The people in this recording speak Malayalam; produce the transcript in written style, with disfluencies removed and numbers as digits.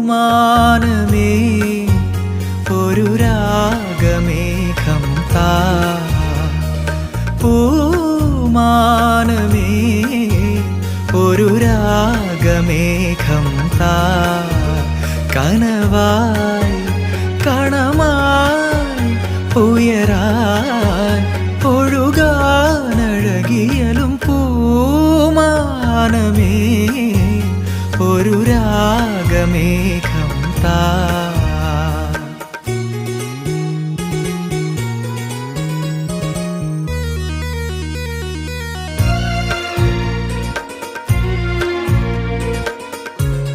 പൂമാനമേ ഒരു രാഗമേഘം താ പൂമാനമേ ഒരു രാഗമേഘം താ കനവായി കണമായി ഉയരാൻ ഒഴുകാനഴകിയലും പൂമാനമേ ഒരു രാഗമേഘം താ